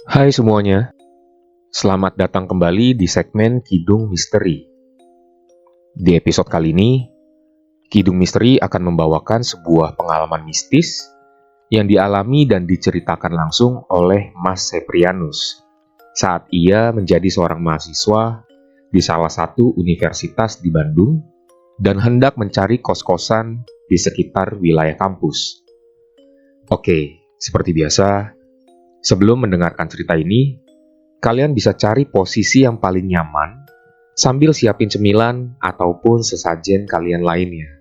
Hai semuanya, selamat datang kembali di segmen Kidung Misteri. Di episode kali ini, Kidung Misteri akan membawakan sebuah pengalaman mistis yang dialami dan diceritakan langsung oleh Mas Seprianus saat ia menjadi seorang mahasiswa di salah satu universitas di Bandung dan hendak mencari kos-kosan di sekitar wilayah kampus. Oke, seperti biasa, sebelum mendengarkan cerita ini, kalian bisa cari posisi yang paling nyaman sambil siapin cemilan ataupun sesajen kalian lainnya.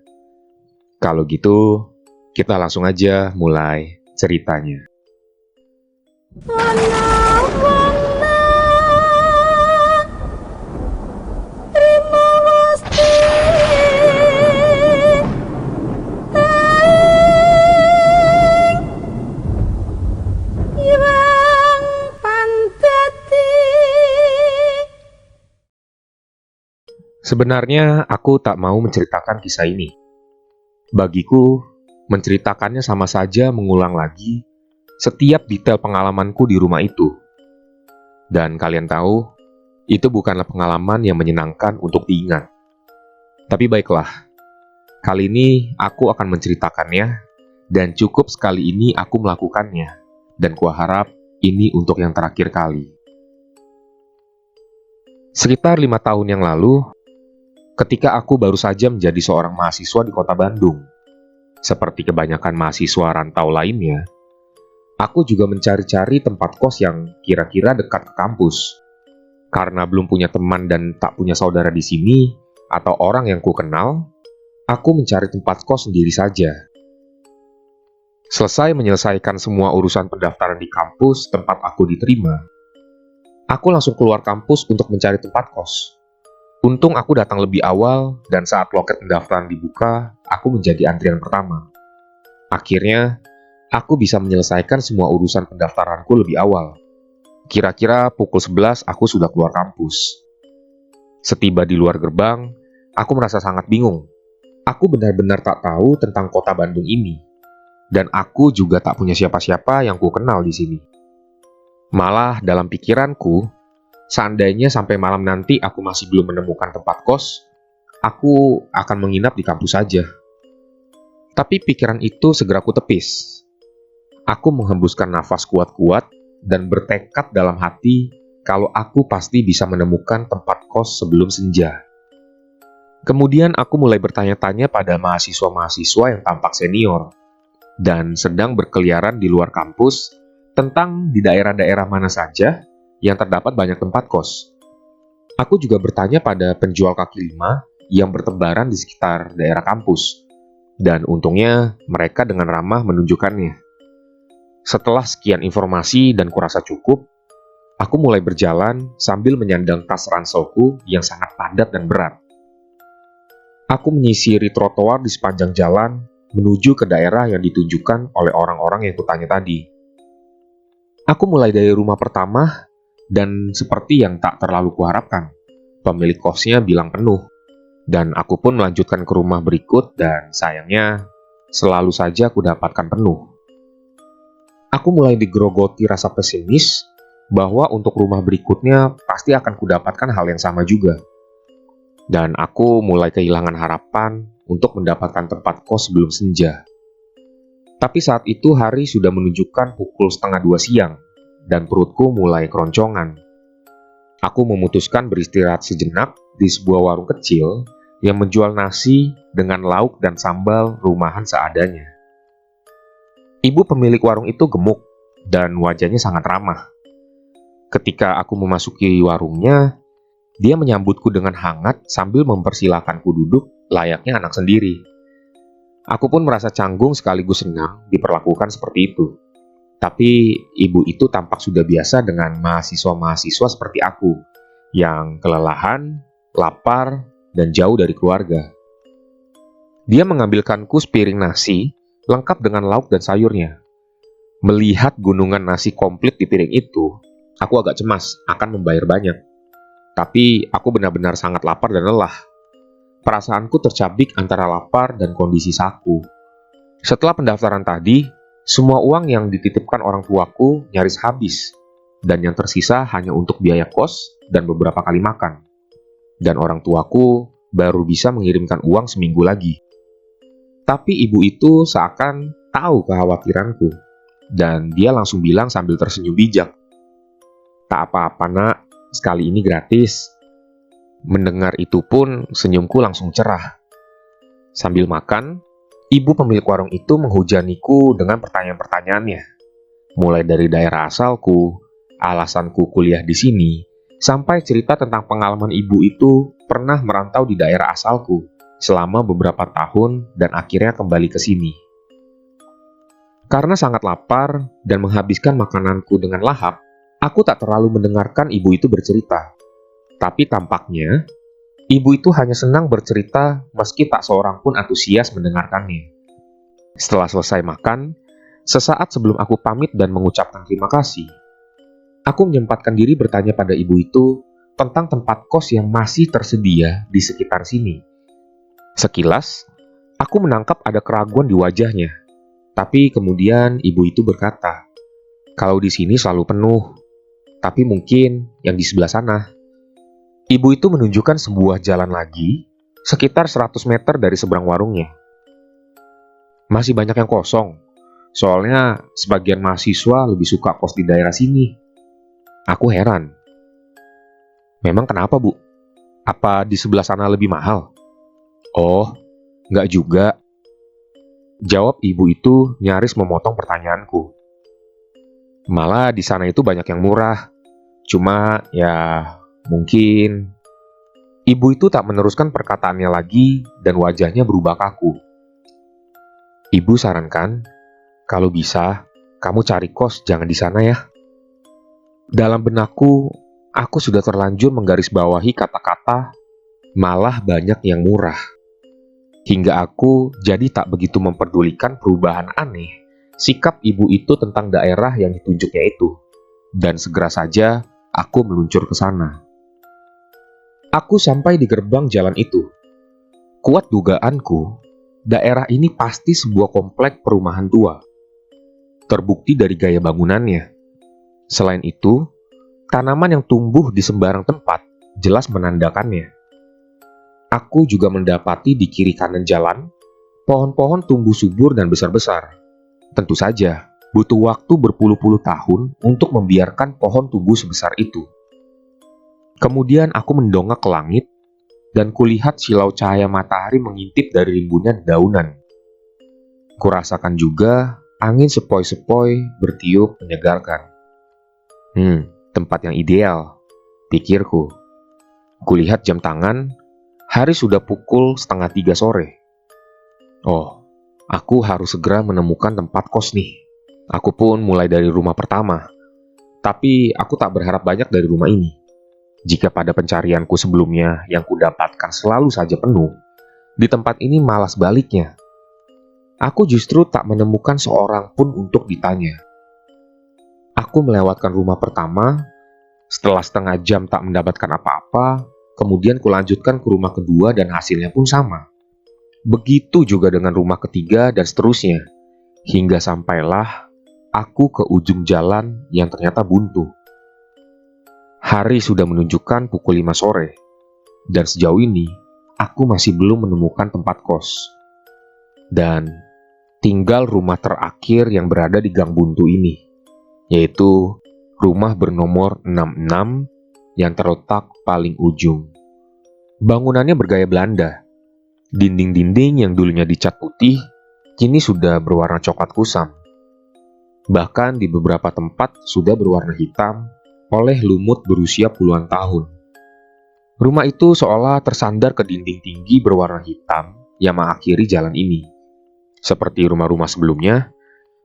Kalau gitu, kita langsung aja mulai ceritanya. Sebenarnya aku tak mau menceritakan kisah ini. Bagiku, menceritakannya sama saja mengulang lagi setiap detail pengalamanku di rumah itu. Dan kalian tahu, itu bukanlah pengalaman yang menyenangkan untuk diingat. Tapi baiklah, kali ini aku akan menceritakannya, dan cukup sekali ini aku melakukannya, dan kuharap ini untuk yang terakhir kali. Sekitar 5 tahun yang lalu, ketika aku baru saja menjadi seorang mahasiswa di kota Bandung, seperti kebanyakan mahasiswa rantau lainnya, aku juga mencari-cari tempat kos yang kira-kira dekat ke kampus. Karena belum punya teman dan tak punya saudara di sini, atau orang yang ku kenal, aku mencari tempat kos sendiri saja. Selesai menyelesaikan semua urusan pendaftaran di kampus tempat aku diterima, aku langsung keluar kampus untuk mencari tempat kos. Untung aku datang lebih awal, dan saat loket pendaftaran dibuka, aku menjadi antrian pertama. Akhirnya, aku bisa menyelesaikan semua urusan pendaftaranku lebih awal. Kira-kira pukul 11 aku sudah keluar kampus. Setiba di luar gerbang, aku merasa sangat bingung. Aku benar-benar tak tahu tentang kota Bandung ini. Dan aku juga tak punya siapa-siapa yang ku kenal di sini. Malah dalam pikiranku, seandainya sampai malam nanti aku masih belum menemukan tempat kos, aku akan menginap di kampus saja. Tapi pikiran itu segera ku tepis. Aku menghembuskan nafas kuat-kuat dan bertekad dalam hati kalau aku pasti bisa menemukan tempat kos sebelum senja. Kemudian aku mulai bertanya-tanya pada mahasiswa-mahasiswa yang tampak senior dan sedang berkeliaran di luar kampus tentang di daerah-daerah mana saja yang terdapat banyak tempat kos. Aku juga bertanya pada penjual kaki lima yang bertebaran di sekitar daerah kampus, dan untungnya mereka dengan ramah menunjukkannya. Setelah sekian informasi dan kurasa cukup, aku mulai berjalan sambil menyandang tas ranselku yang sangat padat dan berat. Aku menyisiri trotoar di sepanjang jalan menuju ke daerah yang ditunjukkan oleh orang-orang yang kutanya tadi. Aku mulai dari rumah pertama, dan seperti yang tak terlalu kuharapkan, pemilik kosnya bilang penuh. Dan aku pun melanjutkan ke rumah berikut dan sayangnya selalu saja kudapatkan penuh. Aku mulai digerogoti rasa pesimis bahwa untuk rumah berikutnya pasti akan kudapatkan hal yang sama juga. Dan aku mulai kehilangan harapan untuk mendapatkan tempat kos sebelum senja. Tapi saat itu hari sudah menunjukkan pukul 1:30 siang, dan perutku mulai keroncongan. Aku memutuskan beristirahat sejenak di sebuah warung kecil yang menjual nasi dengan lauk dan sambal rumahan seadanya. Ibu pemilik warung itu gemuk, dan wajahnya sangat ramah. Ketika aku memasuki warungnya, dia menyambutku dengan hangat sambil mempersilahkanku duduk layaknya anak sendiri. Aku pun merasa canggung sekaligus senang diperlakukan seperti itu. Tapi ibu itu tampak sudah biasa dengan mahasiswa-mahasiswa seperti aku, yang kelelahan, lapar, dan jauh dari keluarga. Dia mengambilkanku sepiring nasi, lengkap dengan lauk dan sayurnya. Melihat gunungan nasi komplit di piring itu, aku agak cemas akan membayar banyak. Tapi aku benar-benar sangat lapar dan lelah. Perasaanku tercabik antara lapar dan kondisi saku. Setelah pendaftaran tadi, semua uang yang dititipkan orang tuaku nyaris habis. dan yang tersisa hanya untuk biaya kos dan beberapa kali makan. Dan orang tuaku baru bisa mengirimkan uang seminggu lagi. Tapi ibu itu seakan tahu kekhawatiranku, dan dia langsung bilang sambil tersenyum bijak, "Tak apa-apa nak, sekali ini gratis." Mendengar itu pun senyumku langsung cerah. Sambil makan, ibu pemilik warung itu menghujaniku dengan pertanyaan-pertanyaannya. Mulai dari daerah asalku, alasanku kuliah di sini, sampai cerita tentang pengalaman ibu itu pernah merantau di daerah asalku selama beberapa tahun dan akhirnya kembali ke sini. Karena sangat lapar dan menghabiskan makananku dengan lahap, aku tak terlalu mendengarkan ibu itu bercerita. Tapi tampaknya, ibu itu hanya senang bercerita meski tak seorang pun antusias mendengarkannya. Setelah selesai makan, sesaat sebelum aku pamit dan mengucapkan terima kasih, aku menyempatkan diri bertanya pada ibu itu tentang tempat kos yang masih tersedia di sekitar sini. Sekilas, aku menangkap ada keraguan di wajahnya. Tapi kemudian ibu itu berkata, "Kalau di sini selalu penuh, tapi mungkin yang di sebelah sana." Ibu itu menunjukkan sebuah jalan lagi, sekitar 100 meter dari seberang warungnya. Masih banyak yang kosong, soalnya sebagian mahasiswa lebih suka kos di daerah sini. Aku heran. Memang kenapa, Bu? Apa di sebelah sana lebih mahal? Oh, nggak juga. Jawab ibu itu nyaris memotong pertanyaanku. Malah di sana itu banyak yang murah. Cuma ya mungkin. Ibu itu tak meneruskan perkataannya lagi dan wajahnya berubah kaku. Ibu sarankan, kalau bisa, kamu cari kos jangan di sana ya. Dalam benakku, aku sudah terlanjur menggarisbawahi kata-kata malah banyak yang murah. Hingga aku jadi tak begitu memperdulikan perubahan aneh sikap ibu itu tentang daerah yang ditunjuknya itu. Dan segera saja aku meluncur ke sana. Aku sampai di gerbang jalan itu. Kuat dugaanku, daerah ini pasti sebuah komplek perumahan tua. Terbukti dari gaya bangunannya. Selain itu, tanaman yang tumbuh di sembarang tempat jelas menandakannya. Aku juga mendapati di kiri kanan jalan, pohon-pohon tumbuh subur dan besar-besar. Tentu saja, butuh waktu berpuluh-puluh tahun untuk membiarkan pohon tumbuh sebesar itu. Kemudian aku mendongak ke langit, dan kulihat silau cahaya matahari mengintip dari rimbunnya dedaunan. Kurasakan juga angin sepoi-sepoi bertiup menyegarkan. Tempat yang ideal, pikirku. Kulihat jam tangan, hari sudah pukul 2:30 sore. Oh, aku harus segera menemukan tempat kos nih. Aku pun mulai dari rumah pertama. Tapi aku tak berharap banyak dari rumah ini. Jika pada pencarianku sebelumnya yang kudapatkan selalu saja penuh, di tempat ini malah sebaliknya. Aku justru tak menemukan seorang pun untuk ditanya. Aku melewatkan rumah pertama, setelah setengah jam tak mendapatkan apa-apa, kemudian kulanjutkan ke rumah kedua dan hasilnya pun sama. Begitu juga dengan rumah ketiga dan seterusnya, hingga sampailah aku ke ujung jalan yang ternyata buntu. Hari sudah menunjukkan pukul 5 sore, dan sejauh ini aku masih belum menemukan tempat kos. Dan tinggal rumah terakhir yang berada di gang buntu ini, yaitu rumah bernomor 66 yang terletak paling ujung. Bangunannya bergaya Belanda. Dinding-dinding yang dulunya dicat putih, kini sudah berwarna coklat kusam. Bahkan di beberapa tempat sudah berwarna hitam oleh lumut berusia puluhan tahun. Rumah itu seolah tersandar ke dinding tinggi berwarna hitam yang mengakhiri jalan ini. Seperti rumah-rumah sebelumnya,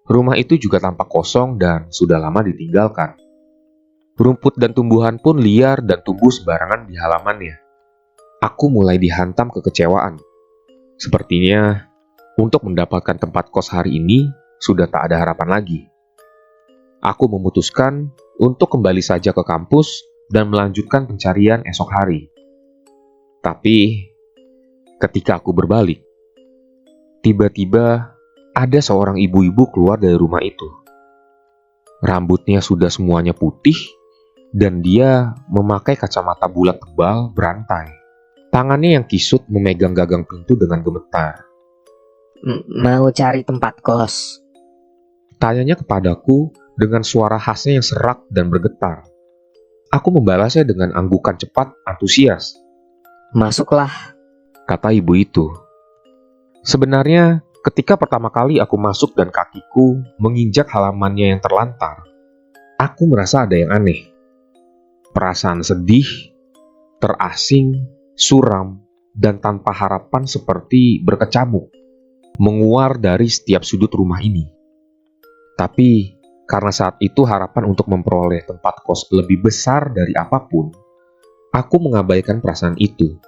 rumah itu juga tampak kosong dan sudah lama ditinggalkan. Rumput dan tumbuhan pun liar dan tumbuh sembarangan di halamannya. Aku mulai dihantam kekecewaan. Sepertinya, untuk mendapatkan tempat kos hari ini sudah tak ada harapan lagi. Aku memutuskan untuk kembali saja ke kampus dan melanjutkan pencarian esok hari. Tapi, ketika aku berbalik, tiba-tiba ada seorang ibu-ibu keluar dari rumah itu. Rambutnya sudah semuanya putih, dan dia memakai kacamata bulat tebal berantai. Tangannya yang kisut memegang gagang pintu dengan gemetar. Mau cari tempat kos? Tanyanya kepadaku dengan suara khasnya yang serak dan bergetar. Aku membalasnya dengan anggukan cepat antusias. Masuklah. Kata ibu itu. Sebenarnya, ketika pertama kali aku masuk dan kakiku menginjak halamannya yang terlantar, aku merasa ada yang aneh. Perasaan sedih, terasing, suram, dan tanpa harapan seperti berkecamuk menguar dari setiap sudut rumah ini. Tapi, karena saat itu harapan untuk memperoleh tempat kos lebih besar dari apapun, aku mengabaikan perasaan itu.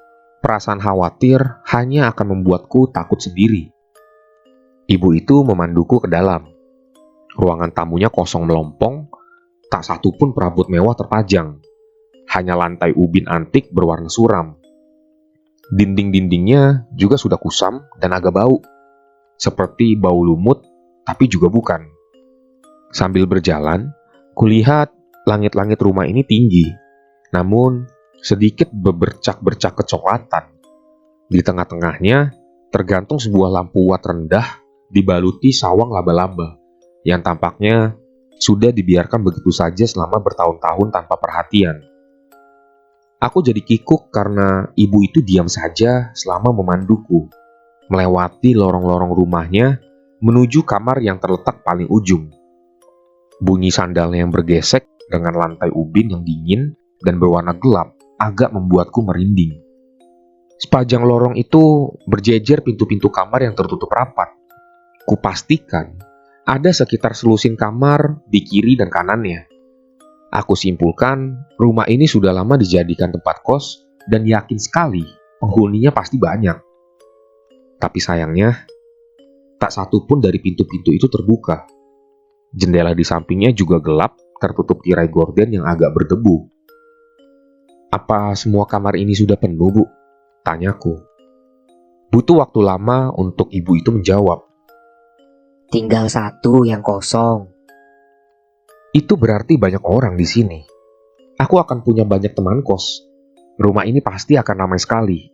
Perasaan khawatir hanya akan membuatku takut sendiri. Ibu itu memanduku ke dalam. Ruangan tamunya kosong melompong, tak satu pun perabot mewah terpajang. Hanya lantai ubin antik berwarna suram. Dinding-dindingnya juga sudah kusam dan agak bau. Seperti bau lumut, tapi juga bukan. Sambil berjalan, kulihat langit-langit rumah ini tinggi, namun sedikit berbercak-bercak kecoklatan. Di tengah-tengahnya tergantung sebuah lampu watt rendah dibaluti sawang laba-laba yang tampaknya sudah dibiarkan begitu saja selama bertahun-tahun tanpa perhatian. Aku jadi kikuk karena ibu itu diam saja selama memanduku, melewati lorong-lorong rumahnya menuju kamar yang terletak paling ujung. Bunyi sandalnya yang bergesek dengan lantai ubin yang dingin dan berwarna gelap agak membuatku merinding. Sepanjang lorong itu berjejer pintu-pintu kamar yang tertutup rapat. Kupastikan ada sekitar selusin kamar di kiri dan kanannya. Aku simpulkan rumah ini sudah lama dijadikan tempat kos dan yakin sekali penghuninya pasti banyak. Tapi sayangnya, tak satu pun dari pintu-pintu itu terbuka. Jendela di sampingnya juga gelap, tertutup tirai gorden yang agak berdebu. Apa semua kamar ini sudah penuh, Bu? Tanyaku. Butuh waktu lama untuk ibu itu menjawab. Tinggal satu yang kosong. Itu berarti banyak orang di sini. Aku akan punya banyak teman kos. Rumah ini pasti akan ramai sekali.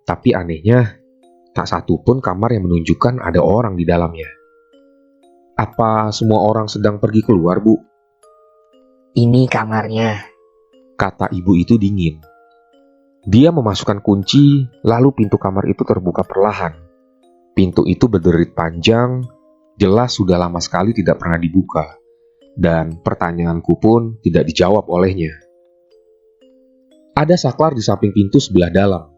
Tapi anehnya, tak satu pun kamar yang menunjukkan ada orang di dalamnya. Apa semua orang sedang pergi keluar, Bu? Ini kamarnya. Kata ibu itu dingin. Dia memasukkan kunci, lalu pintu kamar itu terbuka perlahan. Pintu itu berderit panjang, jelas sudah lama sekali tidak pernah dibuka. Dan pertanyaanku pun tidak dijawab olehnya. Ada saklar di samping pintu sebelah dalam.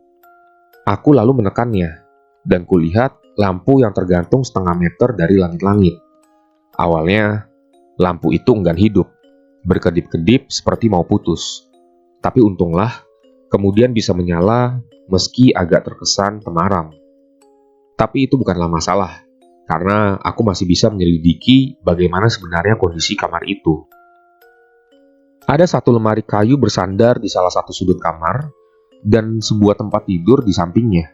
Aku lalu menekannya, dan kulihat lampu yang tergantung setengah meter dari langit-langit. Awalnya, lampu itu enggan hidup, berkedip-kedip seperti mau putus. Tapi untunglah, kemudian bisa menyala meski agak terkesan temaram. Tapi itu bukanlah masalah, karena aku masih bisa menyelidiki bagaimana sebenarnya kondisi kamar itu. Ada satu lemari kayu bersandar di salah satu sudut kamar, dan sebuah tempat tidur di sampingnya.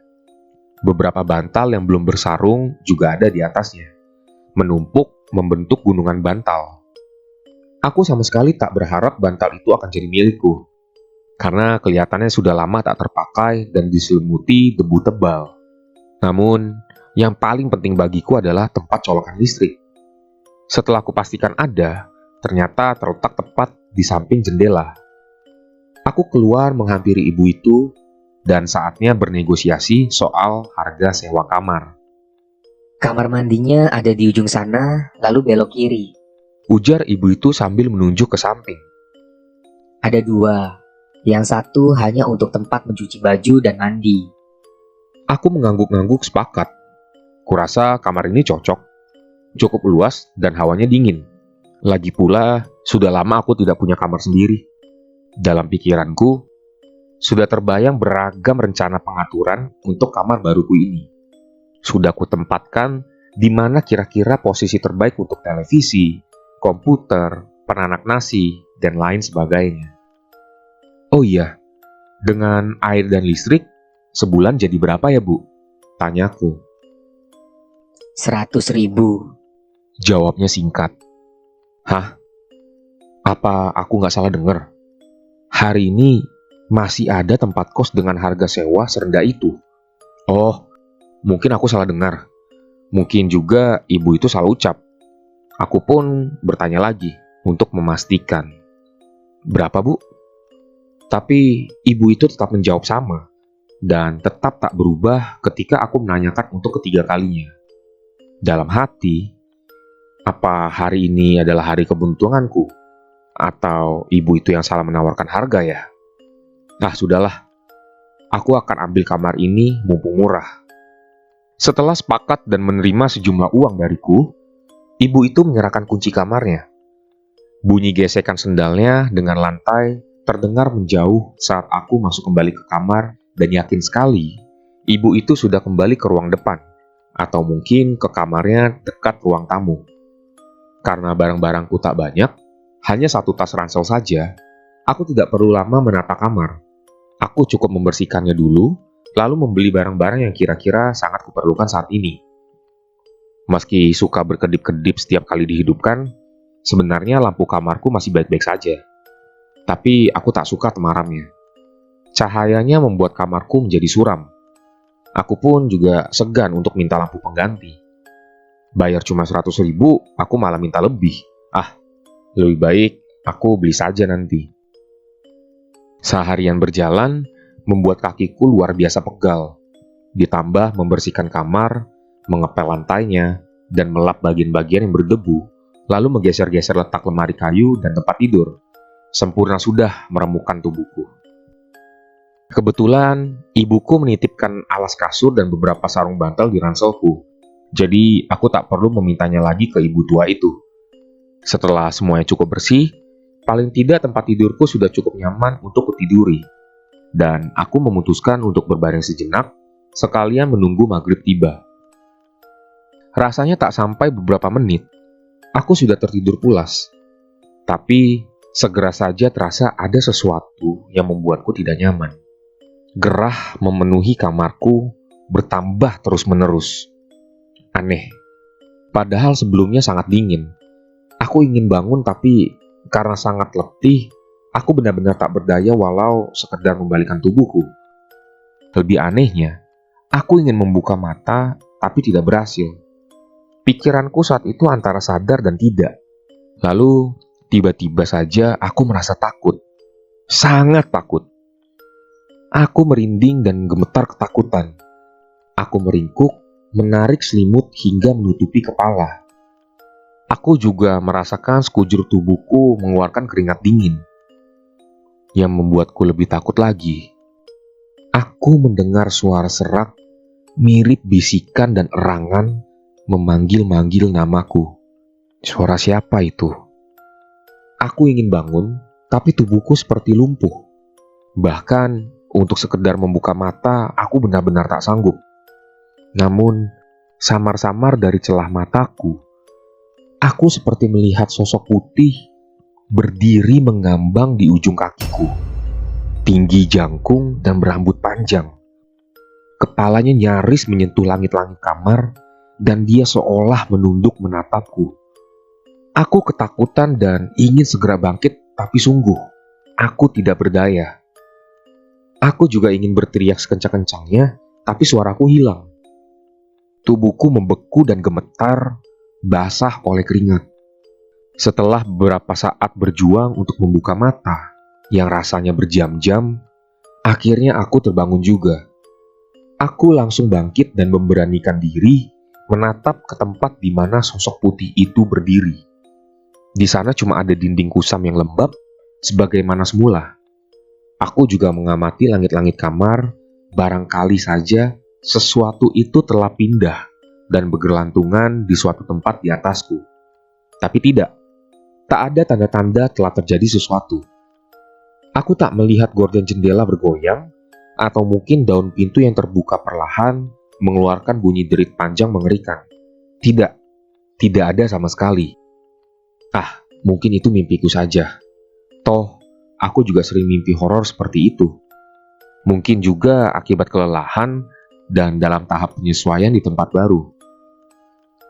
Beberapa bantal yang belum bersarung juga ada di atasnya, menumpuk membentuk gunungan bantal. Aku sama sekali tak berharap bantal itu akan jadi milikku, karena kelihatannya sudah lama tak terpakai dan diselimuti debu tebal. Namun, yang paling penting bagiku adalah tempat colokan listrik. Setelah kupastikan ada, ternyata terletak tepat di samping jendela. Aku keluar menghampiri ibu itu, dan saatnya bernegosiasi soal harga sewa kamar. Kamar mandinya ada di ujung sana, lalu belok kiri. Ujar ibu itu sambil menunjuk ke samping. Ada dua. Yang satu hanya untuk tempat mencuci baju dan mandi. Aku mengangguk-angguk sepakat. Kurasa kamar ini cocok. Cukup luas dan hawanya dingin. Lagi pula, sudah lama aku tidak punya kamar sendiri. Dalam pikiranku, sudah terbayang beragam rencana pengaturan untuk kamar baruku ini. Sudah kutempatkan di mana kira-kira posisi terbaik untuk televisi, komputer, penanak nasi, dan lain sebagainya. Oh iya, dengan air dan listrik, sebulan jadi berapa ya, Bu? Tanyaku. 100.000. Jawabnya singkat. Hah? Apa aku nggak salah dengar? Hari ini masih ada tempat kos dengan harga sewa serendah itu. Oh, mungkin aku salah dengar. Mungkin juga ibu itu salah ucap. Aku pun bertanya lagi untuk memastikan. Berapa, Bu? Tapi ibu itu tetap menjawab sama dan tetap tak berubah ketika aku menanyakan untuk ketiga kalinya. Dalam hati, apa hari ini adalah hari keberuntunganku? Atau ibu itu yang salah menawarkan harga ya? Nah, sudahlah. Aku akan ambil kamar ini mumpung murah. Setelah sepakat dan menerima sejumlah uang dariku, ibu itu menyerahkan kunci kamarnya. Bunyi gesekan sendalnya dengan lantai terdengar menjauh saat aku masuk kembali ke kamar dan yakin sekali ibu itu sudah kembali ke ruang depan atau mungkin ke kamarnya dekat ruang tamu. Karena barang-barangku tak banyak, hanya satu tas ransel saja, aku tidak perlu lama menata kamar. Aku cukup membersihkannya dulu, lalu membeli barang-barang yang kira-kira sangat kuperlukan saat ini. Meski suka berkedip-kedip setiap kali dihidupkan, sebenarnya lampu kamarku masih baik-baik saja. Tapi aku tak suka temaramnya. Cahayanya membuat kamarku menjadi suram. Aku pun juga segan untuk minta lampu pengganti. Bayar cuma 100.000, aku malah minta lebih. Lebih baik aku beli saja nanti. Seharian berjalan membuat kakiku luar biasa pegal. Ditambah membersihkan kamar, mengepel lantainya, dan melap bagian-bagian yang berdebu, lalu menggeser-geser letak lemari kayu dan tempat tidur. Sempurna sudah meremukkan tubuhku. Kebetulan, ibuku menitipkan alas kasur dan beberapa sarung bantal di ranselku. Jadi, aku tak perlu memintanya lagi ke ibu tua itu. Setelah semuanya cukup bersih, paling tidak tempat tidurku sudah cukup nyaman untuk kutiduri. Dan aku memutuskan untuk berbaring sejenak, sekalian menunggu maghrib tiba. Rasanya tak sampai beberapa menit, aku sudah tertidur pulas. Tapi, segera saja terasa ada sesuatu yang membuatku tidak nyaman. Gerah memenuhi kamarku, bertambah terus-menerus. Aneh, padahal sebelumnya sangat dingin. Aku ingin bangun tapi karena sangat letih, aku benar-benar tak berdaya walau sekedar membalikkan tubuhku. Lebih anehnya, aku ingin membuka mata tapi tidak berhasil. Pikiranku saat itu antara sadar dan tidak. Lalu, tiba-tiba saja aku merasa takut. Sangat takut. Aku merinding dan gemetar ketakutan. Aku meringkuk, menarik selimut hingga menutupi kepala. Aku juga merasakan sekujur tubuhku mengeluarkan keringat dingin. Yang membuatku lebih takut lagi. Aku mendengar suara serak, mirip bisikan dan erangan, memanggil-manggil namaku. Suara siapa itu? Aku ingin bangun, tapi tubuhku seperti lumpuh. Bahkan, untuk sekedar membuka mata, aku benar-benar tak sanggup. Namun, samar-samar dari celah mataku, aku seperti melihat sosok putih berdiri mengambang di ujung kakiku. Tinggi jangkung dan berambut panjang. Kepalanya nyaris menyentuh langit-langit kamar dan dia seolah menunduk menatapku. Aku ketakutan dan ingin segera bangkit, tapi sungguh, aku tidak berdaya. Aku juga ingin berteriak sekencang-kencangnya, tapi suaraku hilang. Tubuhku membeku dan gemetar, basah oleh keringat. Setelah beberapa saat berjuang untuk membuka mata, yang rasanya berjam-jam, akhirnya aku terbangun juga. Aku langsung bangkit dan memberanikan diri menatap ke tempat di mana sosok putih itu berdiri. Di sana cuma ada dinding kusam yang lembab, sebagaimana semula. Aku juga mengamati langit-langit kamar, barangkali saja sesuatu itu telah pindah dan bergelantungan di suatu tempat di atasku. Tapi tidak, tak ada tanda-tanda telah terjadi sesuatu. Aku tak melihat gorden jendela bergoyang, atau mungkin daun pintu yang terbuka perlahan mengeluarkan bunyi derit panjang mengerikan. Tidak, tidak ada sama sekali. Mungkin itu mimpiku saja. Toh, aku juga sering mimpi horor seperti itu. Mungkin juga akibat kelelahan dan dalam tahap penyesuaian di tempat baru.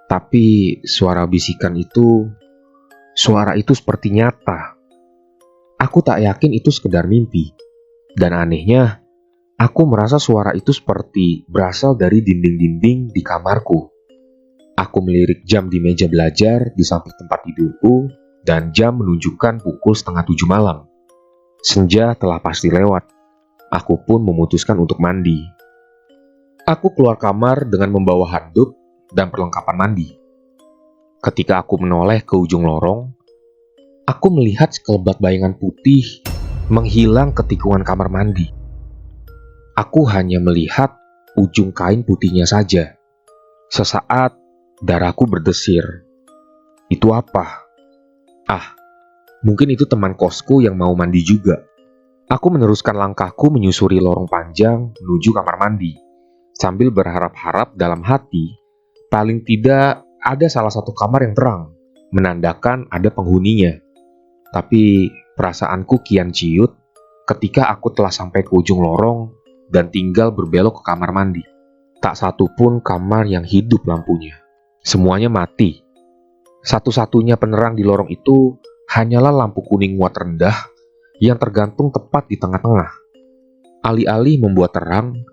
Tapi suara bisikan itu Suara itu seperti nyata. Aku tak yakin itu sekedar mimpi. Dan anehnya, aku merasa suara itu seperti berasal dari dinding-dinding di kamarku. Aku melirik jam di meja belajar di samping tempat tidurku, dan jam menunjukkan pukul 6:30 malam. Senja telah pasti lewat. Aku pun memutuskan untuk mandi. Aku keluar kamar dengan membawa handuk dan perlengkapan mandi. Ketika aku menoleh ke ujung lorong, aku melihat sekelebat bayangan putih menghilang ke tikungan kamar mandi. Aku hanya melihat ujung kain putihnya saja. Sesaat, darahku berdesir. Itu apa? Mungkin itu teman kosku yang mau mandi juga. Aku meneruskan langkahku menyusuri lorong panjang menuju kamar mandi, sambil berharap-harap dalam hati, paling tidak ada salah satu kamar yang terang, menandakan ada penghuninya. Tapi perasaanku kian ciut ketika aku telah sampai ke ujung lorong dan tinggal berbelok ke kamar mandi. Tak satu pun kamar yang hidup lampunya. Semuanya mati. Satu-satunya penerang di lorong itu hanyalah lampu kuning muat rendah yang tergantung tepat di tengah-tengah. Alih-alih membuat terang,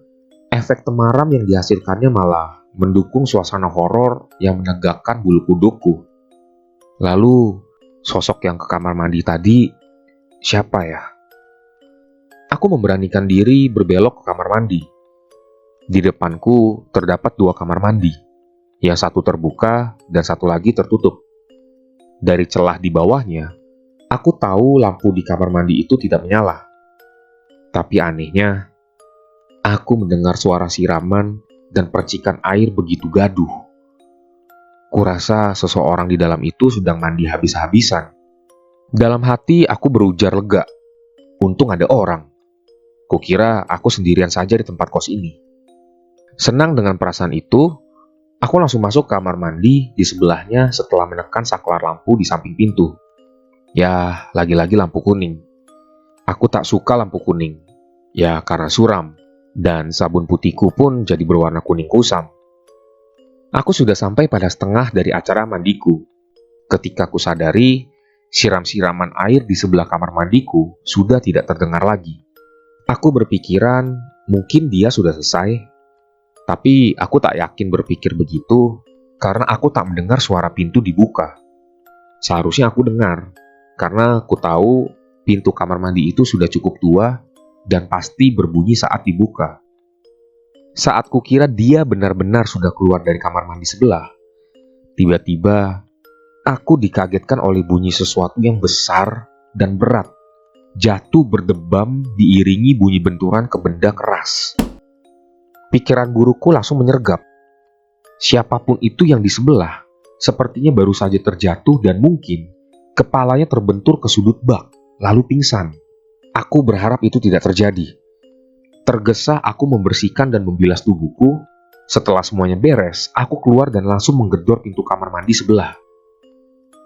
efek temaram yang dihasilkannya malah mendukung suasana horor yang menegakkan bulu kudukku. Lalu, sosok yang ke kamar mandi tadi, siapa ya? Aku memberanikan diri berbelok ke kamar mandi. Di depanku terdapat 2 kamar mandi. Yang satu terbuka dan satu lagi tertutup. Dari celah di bawahnya, aku tahu lampu di kamar mandi itu tidak menyala. Tapi anehnya, aku mendengar suara siraman dan percikan air begitu gaduh. Kurasa seseorang di dalam itu sedang mandi habis-habisan. Dalam hati aku berujar lega. Untung ada orang. Kukira aku sendirian saja di tempat kos ini. Senang dengan perasaan itu, aku langsung masuk ke kamar mandi di sebelahnya setelah menekan saklar lampu di samping pintu. Ya, lagi-lagi lampu kuning. Aku tak suka lampu kuning. Ya, karena suram. Dan sabun putihku pun jadi berwarna kuning kusam. Aku sudah sampai pada setengah dari acara mandiku. Ketika ku sadari, siram-siraman air di sebelah kamar mandiku sudah tidak terdengar lagi. Aku berpikiran mungkin dia sudah selesai. Tapi aku tak yakin berpikir begitu karena aku tak mendengar suara pintu dibuka. Seharusnya aku dengar, karena aku tahu pintu kamar mandi itu sudah cukup tua dan pasti berbunyi saat dibuka. Saat kukira dia benar-benar sudah keluar dari kamar mandi sebelah, tiba-tiba aku dikagetkan oleh bunyi sesuatu yang besar dan berat, jatuh berdebam diiringi bunyi benturan ke benda keras. Pikiran burukku langsung menyergap. Siapapun itu yang di sebelah, sepertinya baru saja terjatuh dan mungkin kepalanya terbentur ke sudut bak, lalu pingsan. Aku berharap itu tidak terjadi. Tergesa aku membersihkan dan membilas tubuhku. Setelah semuanya beres, aku keluar dan langsung menggedor pintu kamar mandi sebelah.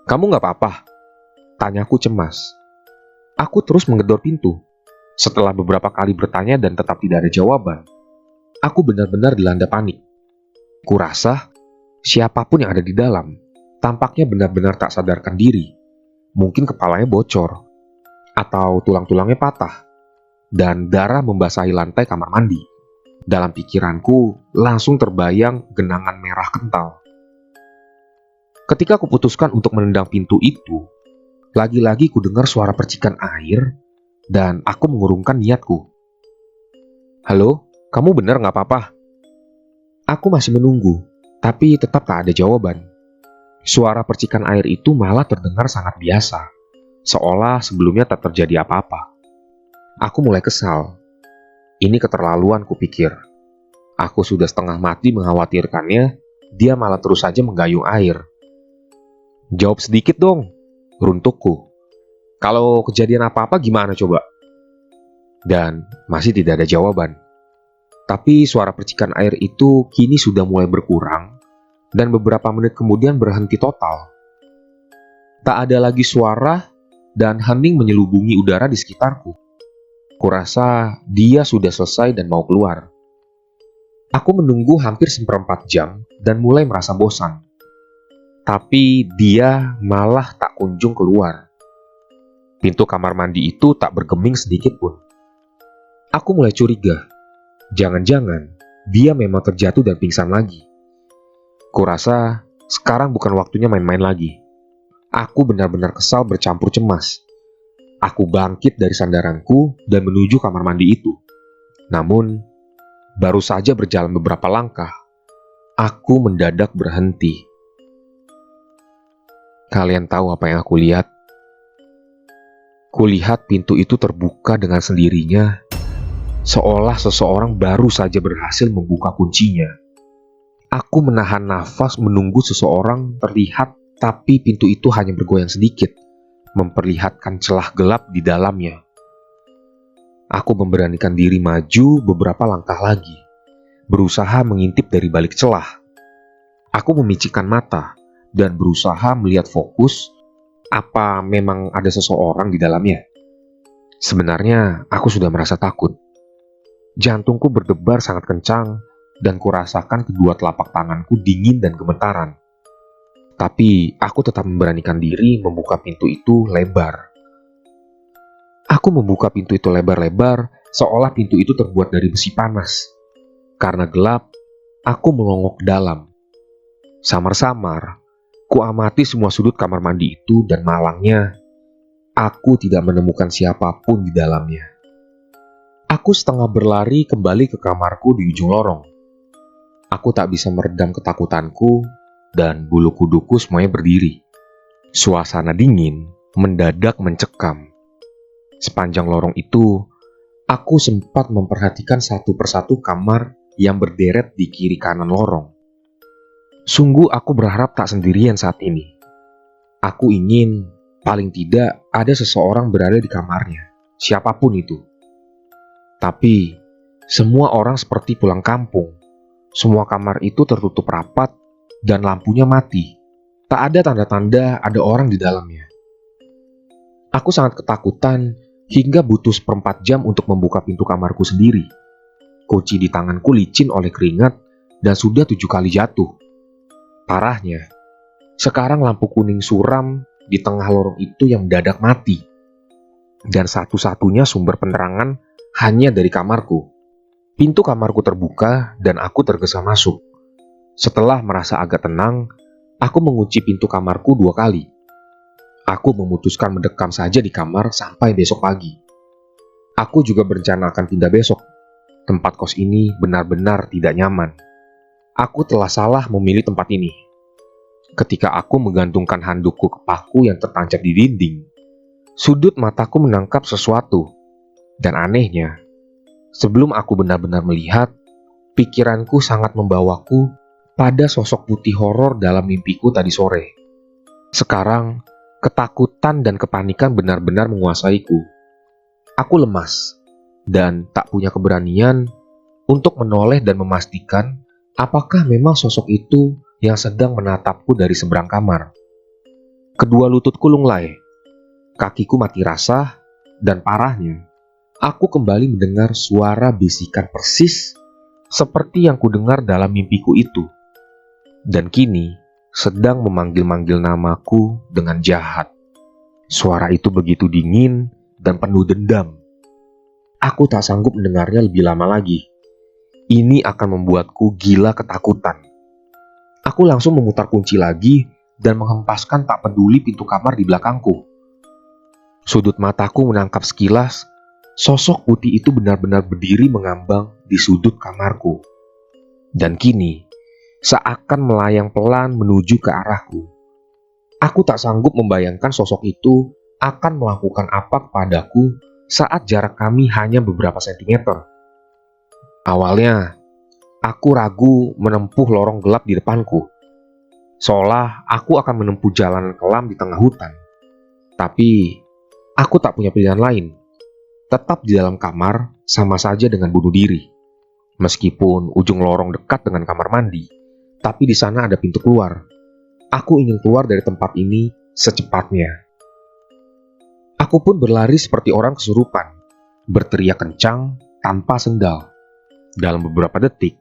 "Kamu nggak apa-apa?" tanyaku cemas. Aku terus menggedor pintu. Setelah beberapa kali bertanya dan tetap tidak ada jawaban, aku benar-benar dilanda panik. Kurasa siapapun yang ada di dalam tampaknya benar-benar tak sadarkan diri. Mungkin kepalanya bocor, atau tulang-tulangnya patah, dan darah membasahi lantai kamar mandi. Dalam pikiranku langsung terbayang genangan merah kental. Ketika aku putuskan untuk menendang pintu itu, lagi-lagi ku dengar suara percikan air, dan aku mengurungkan niatku. "Halo, kamu benar nggak apa-apa?" Aku masih menunggu, tapi tetap tak ada jawaban. Suara percikan air itu malah terdengar sangat biasa, seolah sebelumnya tak terjadi apa-apa. Aku mulai kesal. Ini keterlaluan, kupikir. Aku sudah setengah mati mengkhawatirkannya, dia malah terus saja menggayung air. "Jawab sedikit dong," runtukku. "Kalau kejadian apa-apa gimana coba?" Dan masih tidak ada jawaban. Tapi suara percikan air itu kini sudah mulai berkurang, dan beberapa menit kemudian berhenti total. Tak ada lagi suara, dan hening menyelubungi udara di sekitarku. Kurasa dia sudah selesai dan mau keluar. Aku menunggu hampir 1/4 jam dan mulai merasa bosan. Tapi dia malah tak kunjung keluar. Pintu kamar mandi itu tak bergeming sedikit pun. Aku mulai curiga. Jangan-jangan dia memang terjatuh dan pingsan lagi. Kurasa sekarang bukan waktunya main-main lagi. Aku benar-benar kesal bercampur cemas. Aku bangkit dari sandaranku dan menuju kamar mandi itu. Namun, baru saja berjalan beberapa langkah, aku mendadak berhenti. Kalian tahu apa yang aku lihat? Kulihat pintu itu terbuka dengan sendirinya, seolah seseorang baru saja berhasil membuka kuncinya. Aku menahan nafas menunggu seseorang terlihat, tapi pintu itu hanya bergoyang sedikit, memperlihatkan celah gelap di dalamnya. Aku memberanikan diri maju beberapa langkah lagi, berusaha mengintip dari balik celah. Aku memicikkan mata dan berusaha melihat fokus, apa memang ada seseorang di dalamnya. Sebenarnya aku sudah merasa takut. Jantungku berdebar sangat kencang dan kurasakan kedua telapak tanganku dingin dan gemetaran. Tapi aku tetap memberanikan diri membuka pintu itu lebar. Aku membuka pintu itu lebar-lebar, seolah pintu itu terbuat dari besi panas. Karena gelap, aku melongok ke dalam. Samar-samar, kuamati semua sudut kamar mandi itu dan malangnya, aku tidak menemukan siapapun di dalamnya. Aku setengah berlari kembali ke kamarku di ujung lorong. Aku tak bisa meredam ketakutanku dan bulu kuduku semuanya berdiri. Suasana dingin mendadak mencekam. Sepanjang lorong itu, aku sempat memperhatikan satu persatu kamar yang berderet di kiri kanan lorong. Sungguh aku berharap tak sendirian saat ini. Aku ingin paling tidak ada seseorang berada di kamarnya, siapapun itu. Tapi semua orang seperti pulang kampung. Semua kamar itu tertutup rapat dan lampunya mati. Tak ada tanda-tanda ada orang di dalamnya. Aku sangat ketakutan hingga butuh seperempat jam untuk membuka pintu kamarku sendiri. Kunci di tanganku licin oleh keringat dan sudah 7 kali jatuh. Parahnya, sekarang lampu kuning suram di tengah lorong itu yang mendadak mati. Dan satu-satunya sumber penerangan hanya dari kamarku. Pintu kamarku terbuka dan aku tergesa masuk. Setelah merasa agak tenang, aku mengunci pintu kamarku 2 kali. Aku memutuskan mendekam saja di kamar sampai besok pagi. Aku juga berencana akan pindah besok. Tempat kos ini benar-benar tidak nyaman. Aku telah salah memilih tempat ini. Ketika aku menggantungkan handukku ke paku yang tertancap di dinding, sudut mataku menangkap sesuatu. Dan anehnya, sebelum aku benar-benar melihat, pikiranku sangat membawaku pada sosok putih horor dalam mimpiku tadi sore. Sekarang, ketakutan dan kepanikan benar-benar menguasaiku. Aku lemas dan tak punya keberanian untuk menoleh dan memastikan apakah memang sosok itu yang sedang menatapku dari seberang kamar. Kedua lututku lunglai, kakiku mati rasa, dan parahnya, aku kembali mendengar suara bisikan persis seperti yang kudengar dalam mimpiku itu. Dan kini sedang memanggil-manggil namaku dengan jahat. Suara itu begitu dingin dan penuh dendam. Aku tak sanggup mendengarnya lebih lama lagi. Ini akan membuatku gila ketakutan. Aku langsung memutar kunci lagi dan menghempaskan tak peduli pintu kamar di belakangku. Sudut mataku menangkap sekilas, sosok putih itu benar-benar berdiri mengambang di sudut kamarku. Dan kini, seakan melayang pelan menuju ke arahku. Aku tak sanggup membayangkan sosok itu akan melakukan apa kepadaku saat jarak kami hanya beberapa sentimeter. Awalnya, aku ragu menempuh lorong gelap di depanku. Seolah aku akan menempuh jalan kelam di tengah hutan. Tapi, aku tak punya pilihan lain. Tetap di dalam kamar sama saja dengan bunuh diri. Meskipun ujung lorong dekat dengan kamar mandi, tapi di sana ada pintu keluar. Aku ingin keluar dari tempat ini secepatnya. Aku pun berlari seperti orang kesurupan, berteriak kencang tanpa sendal. Dalam beberapa detik,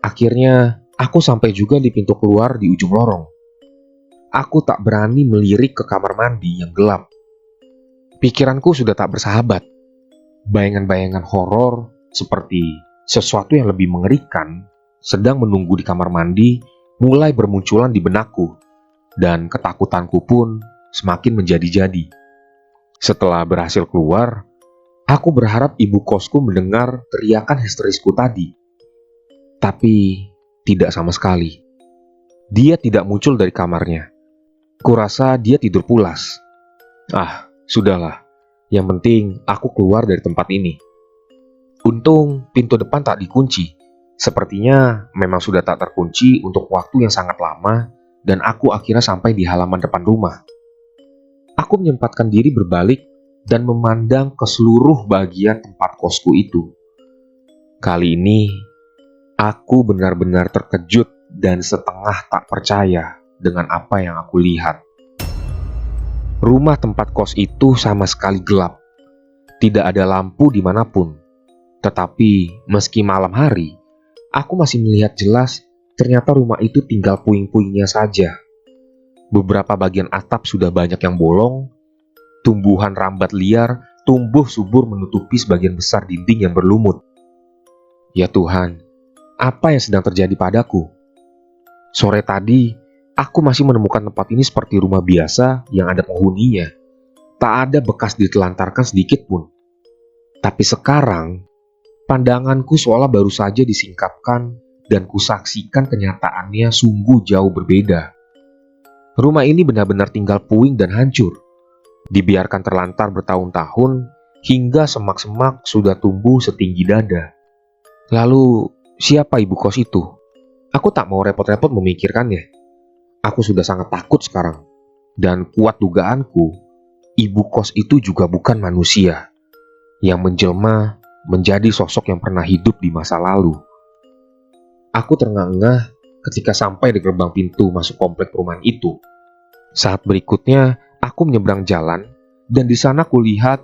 akhirnya aku sampai juga di pintu keluar di ujung lorong. aku tak berani melirik ke kamar mandi yang gelap. Pikiranku sudah tak bersahabat. Bayangan-bayangan horor seperti sesuatu yang lebih mengerikan sedang menunggu di kamar mandi mulai bermunculan di benakku, dan ketakutanku pun semakin menjadi-jadi. Setelah berhasil keluar, aku berharap ibu kosku mendengar teriakan histerisku tadi. Tapi tidak sama sekali. Dia tidak muncul dari kamarnya. Kurasa dia tidur pulas. Sudahlah. Yang penting aku keluar dari tempat ini. Untung pintu depan tak dikunci. Sepertinya memang sudah tak terkunci untuk waktu yang sangat lama, dan aku akhirnya sampai di halaman depan rumah. Aku menyempatkan diri berbalik dan memandang ke seluruh bagian tempat kosku itu. Kali ini, aku benar-benar terkejut dan setengah tak percaya dengan apa yang aku lihat. Rumah tempat kos itu sama sekali gelap. Tidak ada lampu dimanapun. Tetapi meski malam hari, aku masih melihat jelas ternyata rumah itu tinggal puing-puingnya saja. Beberapa bagian atap sudah banyak yang bolong. Tumbuhan rambat liar tumbuh subur menutupi sebagian besar dinding yang berlumut. Ya Tuhan, apa yang sedang terjadi padaku? Sore tadi, aku masih menemukan tempat ini seperti rumah biasa yang ada penghuninya. Tak ada bekas ditelantarkan sedikit pun. Tapi sekarang, pandanganku seolah baru saja disingkapkan dan kusaksikan kenyataannya sungguh jauh berbeda. Rumah ini benar-benar tinggal puing dan hancur. Dibiarkan terlantar bertahun-tahun hingga semak-semak sudah tumbuh setinggi dada. Lalu, siapa ibu kos itu? Aku tak mau repot-repot memikirkannya. Aku sudah sangat takut sekarang. Dan kuat dugaanku, ibu kos itu juga bukan manusia yang menjelma menjadi sosok yang pernah hidup di masa lalu. Aku terengah-engah ketika sampai di gerbang pintu masuk komplek perumahan itu. Saat berikutnya, aku menyeberang jalan dan di sana kulihat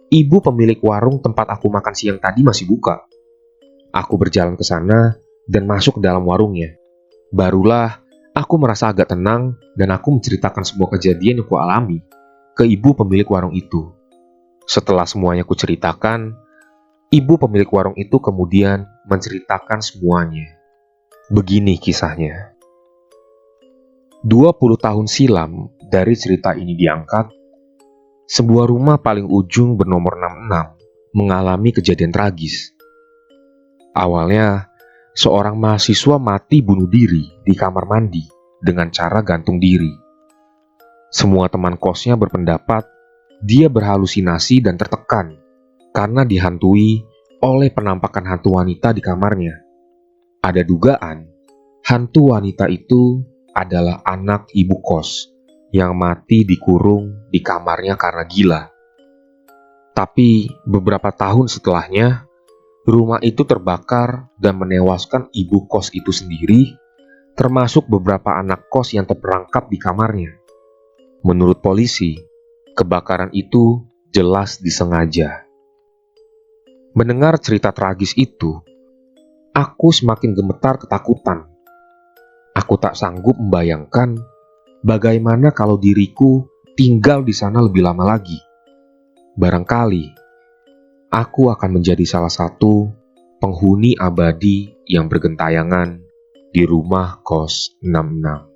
ibu pemilik warung tempat aku makan siang tadi masih buka. Aku berjalan ke sana dan masuk ke dalam warungnya. Barulah aku merasa agak tenang dan aku menceritakan semua kejadian yang kualami ke ibu pemilik warung itu. Setelah semuanya kuceritakan, ibu pemilik warung itu kemudian menceritakan semuanya. Begini kisahnya. 20 tahun silam dari cerita ini diangkat, sebuah rumah paling ujung bernomor 66 mengalami kejadian tragis. Awalnya, seorang mahasiswa mati bunuh diri di kamar mandi dengan cara gantung diri. Semua teman kosnya berpendapat dia berhalusinasi dan tertekan karena dihantui oleh penampakan hantu wanita di kamarnya. Ada dugaan hantu wanita itu adalah anak ibu kos yang mati dikurung di kamarnya karena gila. Tapi beberapa tahun setelahnya, rumah itu terbakar dan menewaskan ibu kos itu sendiri, termasuk beberapa anak kos yang terperangkap di kamarnya. Menurut polisi, kebakaran itu jelas disengaja. Mendengar cerita tragis itu, aku semakin gemetar ketakutan. Aku tak sanggup membayangkan bagaimana kalau diriku tinggal di sana lebih lama lagi. Barangkali aku akan menjadi salah satu penghuni abadi yang bergentayangan di rumah kos 66.